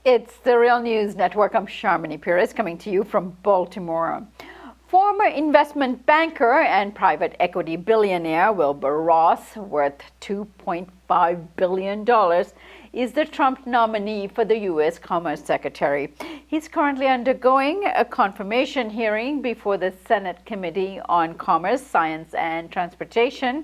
It's the Real News Network. I'm Sharmini Pires coming to you from Baltimore. Former investment banker and private equity billionaire Wilbur Ross, worth $2.5 billion, is the Trump nominee for the U.S. Commerce Secretary. He's currently undergoing a confirmation hearing before the Senate Committee on Commerce, Science, and Transportation.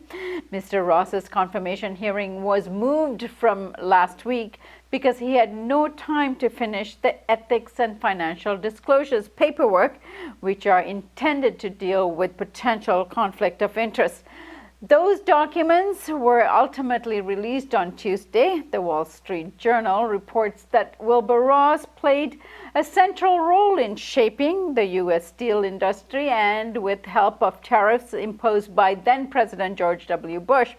Mr. Ross's confirmation hearing was moved from last week because he had no time to finish the ethics and financial disclosures paperwork, which are intended to deal with potential conflict of interest. Those documents were ultimately released on Tuesday. The Wall Street Journal reports that Wilbur Ross played a central role in shaping the U.S. steel industry and with help of tariffs imposed by then-President George W. Bush.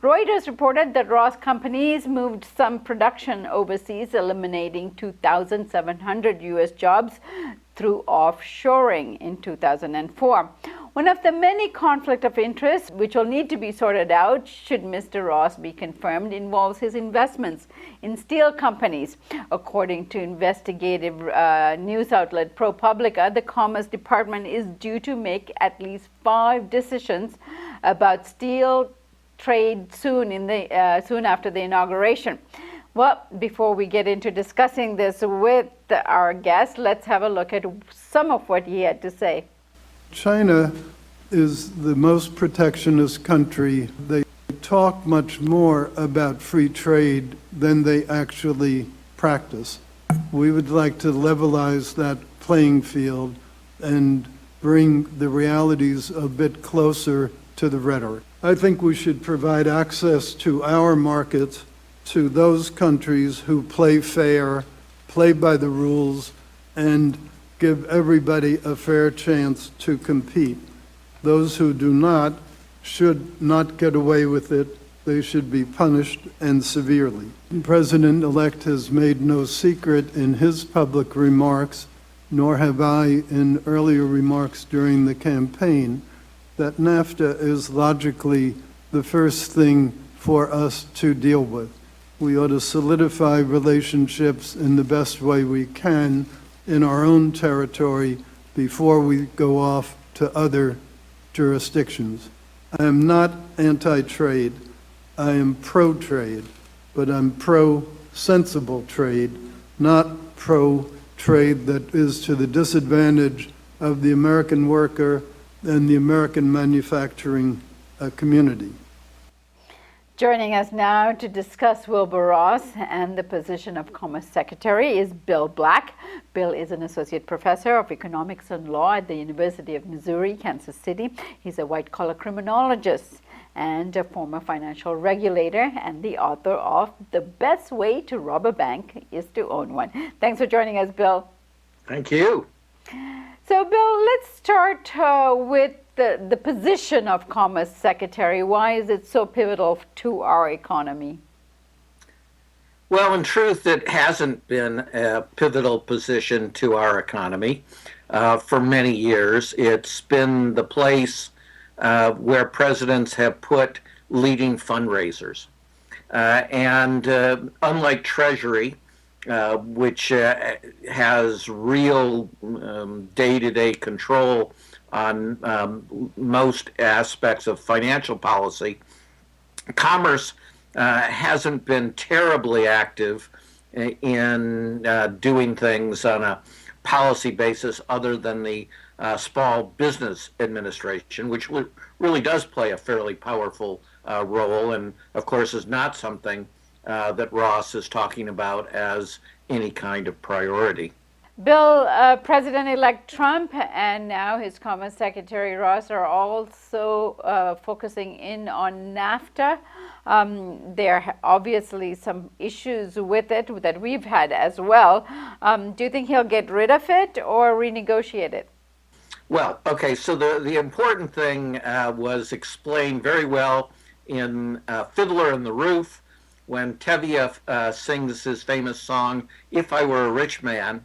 Reuters reported that Ross companies moved some production overseas, eliminating 2,700 U.S. jobs through offshoring in 2004. One of the many conflict of interest which will need to be sorted out should Mr. Ross be confirmed involves his investments in steel companies. According to investigative news outlet ProPublica, the Commerce Department is due to make at least 5 decisions about steel trade soon after the inauguration. Well, before we get into discussing this with our guest, let's have a look at some of what he had to say. China is the most protectionist country. They talk much more about free trade than they actually practice. We would like to levelize that playing field and bring the realities a bit closer to the rhetoric. I think we should provide access to our markets to those countries who play fair, play by the rules, and give everybody a fair chance to compete. Those who do not should not get away with it. They should be punished, and severely. The President-elect has made no secret in his public remarks, nor have I in earlier remarks during the campaign, that NAFTA is logically the first thing for us to deal with. We ought to solidify relationships in the best way we can in our own territory before we go off to other jurisdictions. I am not anti-trade. I am pro-trade, but I'm pro-sensible trade, not pro-trade that is to the disadvantage of the American worker and the American manufacturing community. Joining us now to discuss Wilbur Ross and the position of Commerce Secretary is Bill Black. Bill is an associate professor of economics and law at the University of Missouri, Kansas City. He's a white-collar criminologist and a former financial regulator and the author of The Best Way to Rob a Bank is to Own One. Thanks for joining us, Bill. Thank you. So, Bill, let's start with the position of Commerce Secretary. Why is it so pivotal to our economy? Well, in truth, it hasn't been a pivotal position to our economy for many years. It's been the place where presidents have put leading fundraisers. And unlike Treasury, which has real day-to-day control on most aspects of financial policy, Commerce hasn't been terribly active in doing things on a policy basis other than the Small Business Administration, which really does play a fairly powerful role, and of course is not something that Ross is talking about as any kind of priority. Bill, President-elect Trump and now his Commerce Secretary Ross are also focusing in on NAFTA. There are obviously some issues with it that we've had as well. Do you think he'll get rid of it or renegotiate it? Well, okay, so the important thing was explained very well in Fiddler on the Roof, when Tevye sings his famous song, If I Were a Rich Man,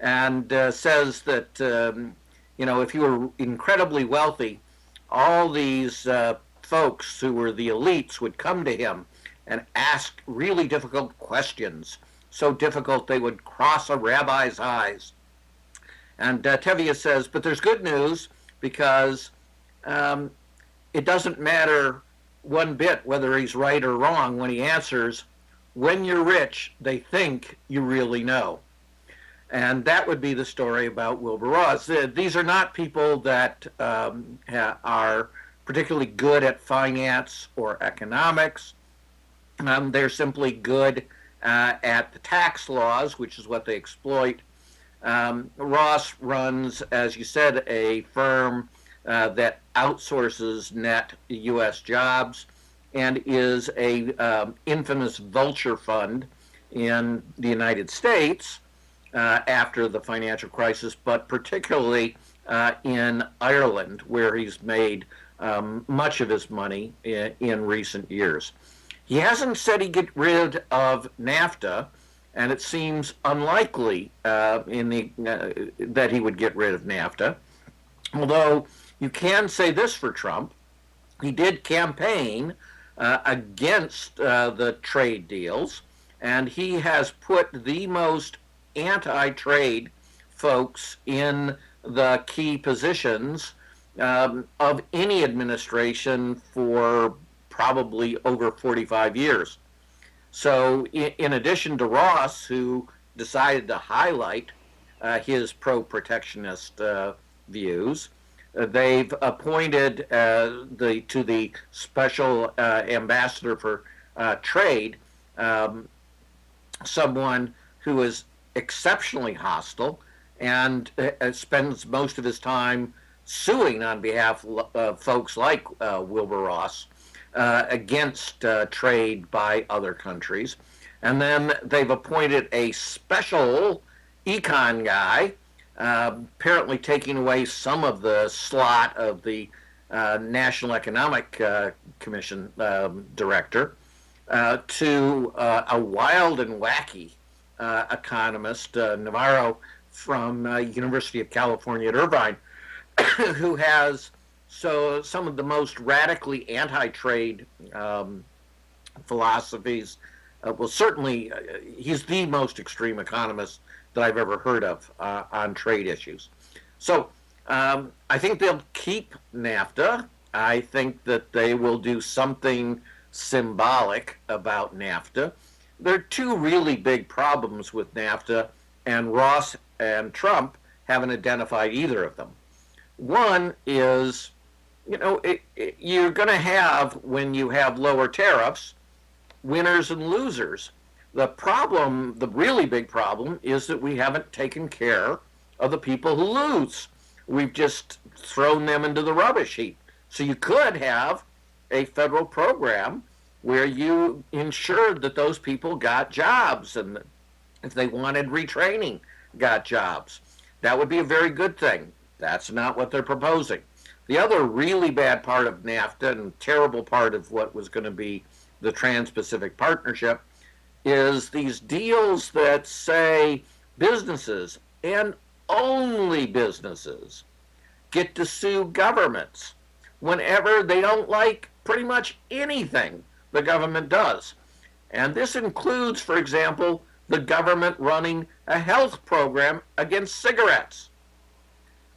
and says that, if you were incredibly wealthy, all these folks who were the elites would come to him and ask really difficult questions so difficult they would cross a rabbi's eyes. And Tevye says, but there's good news because it doesn't matter one bit whether he's right or wrong when he answers, when you're rich, they think you really know. And that would be the story about Wilbur Ross. These are not people that are particularly good at finance or economics. They're simply good at the tax laws, which is what they exploit. Ross runs, as you said, a firm that outsources net U.S. jobs and is a infamous vulture fund in the United States after the financial crisis, but particularly in Ireland, where he's made much of his money in recent years. He hasn't said he'd get rid of NAFTA, and it seems unlikely that he would get rid of NAFTA. Although you can say this for Trump, he did campaign against the trade deals, and he has put the most anti-trade folks in the key positions of any administration for probably over 45 years. So in addition to Ross, who decided to highlight his pro-protectionist views, they've appointed to the special ambassador for trade someone who is exceptionally hostile and spends most of his time suing on behalf of folks like Wilbur Ross against trade by other countries. And then they've appointed a special econ guy, apparently taking away some of the slot of the National Economic Commission director, to a wild and wacky economist, Navarro, from University of California at Irvine, who has some of the most radically anti-trade philosophies. Well, certainly, he's the most extreme economist that I've ever heard of on trade issues. So I think they'll keep NAFTA. I think that they will do something symbolic about NAFTA. There are two really big problems with NAFTA, and Ross and Trump haven't identified either of them. One is, you're going to have, when you have lower tariffs, winners and losers. The problem, the really big problem, is that we haven't taken care of the people who lose. We've just thrown them into the rubbish heap. So you could have a federal program where you ensured that those people got jobs, and if they wanted retraining, got jobs. That would be a very good thing. That's not what they're proposing. The other really bad part of NAFTA, and terrible part of what was going to be the Trans-Pacific Partnership, is these deals that say businesses, and only businesses, get to sue governments whenever they don't like pretty much anything the government does. And this includes, for example, the government running a health program against cigarettes,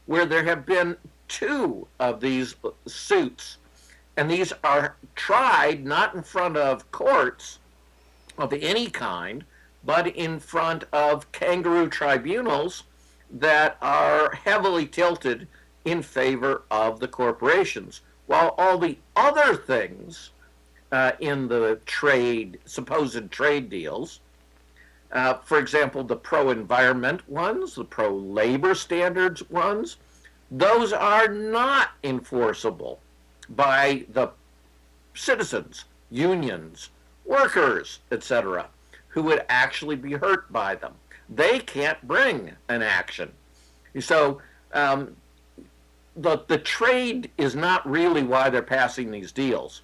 where there have been 2 of these suits. And these are tried not in front of courts of any kind, but in front of kangaroo tribunals that are heavily tilted in favor of the corporations, while all the other things in the supposed trade deals, for example, the pro-environment ones, the pro-labor standards ones, those are not enforceable by the citizens, unions, workers, etc., who would actually be hurt by them. They can't bring an action. So the trade is not really why they're passing these deals.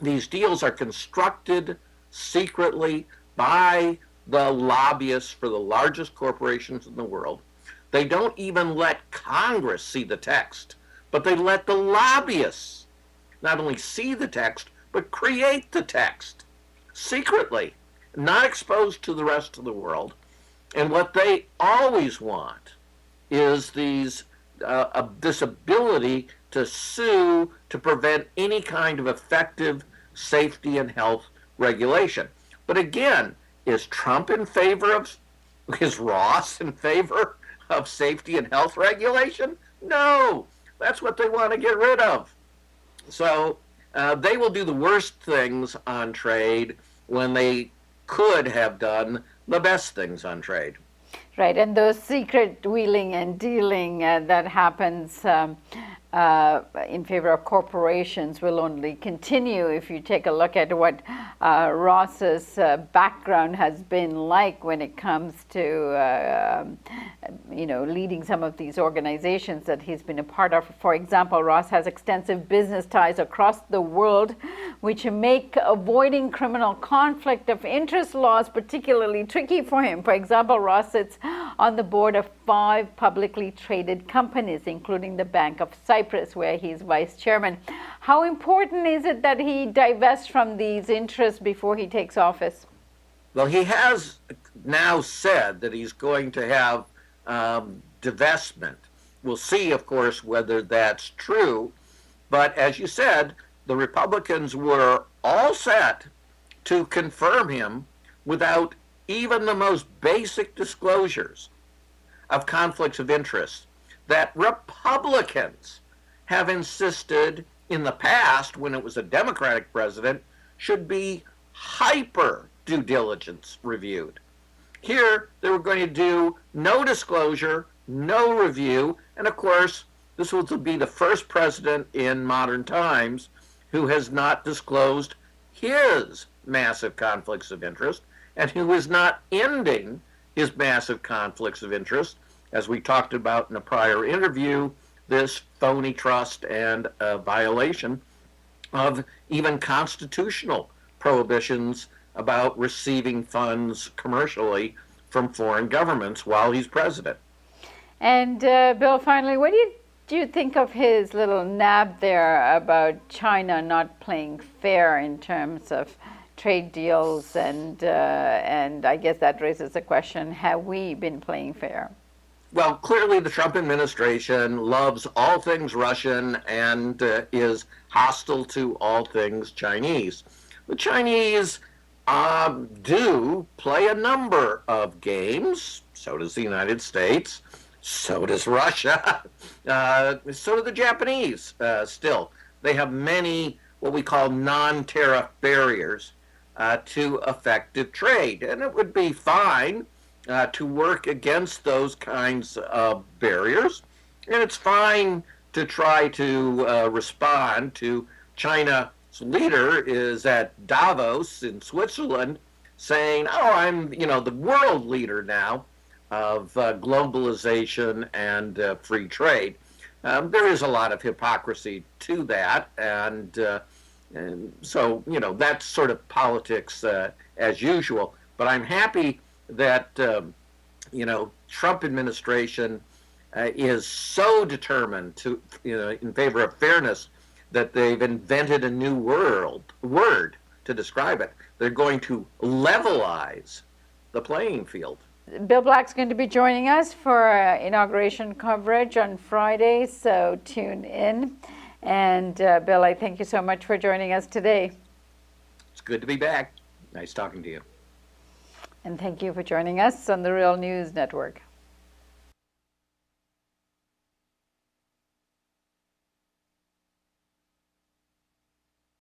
These deals are constructed secretly by the lobbyists for the largest corporations in the world. They don't even let Congress see the text, but they let the lobbyists not only see the text, but create the text secretly. not exposed to the rest of the world. And what they always want is this ability to sue to prevent any kind of effective safety and health regulation. But again, is Ross in favor of safety and health regulation? No, that's what they want to get rid of. So they will do the worst things on trade when they could have done the best things on trade. Right, and those secret wheeling and dealing that happens in favor of corporations will only continue. If you take a look at what Ross's background has been like when it comes to leading some of these organizations that he's been a part of. For example, Ross has extensive business ties across the world, which make avoiding criminal conflict of interest laws particularly tricky for him. For example, Ross sits on the board of 5 publicly traded companies, including the Bank of Cyprus, where he's vice chairman. How important is it that he divests from these interests before he takes office? Well, he has now said that he's going to have divestment. We'll see, of course, whether that's true. But as you said, the Republicans were all set to confirm him without even the most basic disclosures of conflicts of interest that Republicans have insisted in the past, when it was a Democratic president, should be hyper due diligence reviewed. Here, they were going to do no disclosure, no review, and of course, this will be the first president in modern times who has not disclosed his massive conflicts of interest and who is not ending his massive conflicts of interest, as we talked about in a prior interview, this phony trust and violation of even constitutional prohibitions about receiving funds commercially from foreign governments while he's president. And Bill, finally, what do you think of his little nab there about China not playing fair in terms of trade deals? And I guess that raises the question, have we been playing fair? Well, clearly the Trump administration loves all things Russian and is hostile to all things Chinese. The Chinese do play a number of games. So does the United States. So does Russia. So do the Japanese still. They have many what we call non-tariff barriers to effective trade. And it would be fine to work against those kinds of barriers. And it's fine to try to respond to China's leader is at Davos in Switzerland saying, oh, I'm, the world leader now of globalization and free trade. There is a lot of hypocrisy to that. And so, that's sort of politics as usual. But I'm happy that, Trump administration is so determined to, in favor of fairness that they've invented a new word to describe it. They're going to levelize the playing field. Bill Black's going to be joining us for inauguration coverage on Friday, so tune in. And Bill, I thank you so much for joining us today. It's good to be back. Nice talking to you. And thank you for joining us on the Real News Network.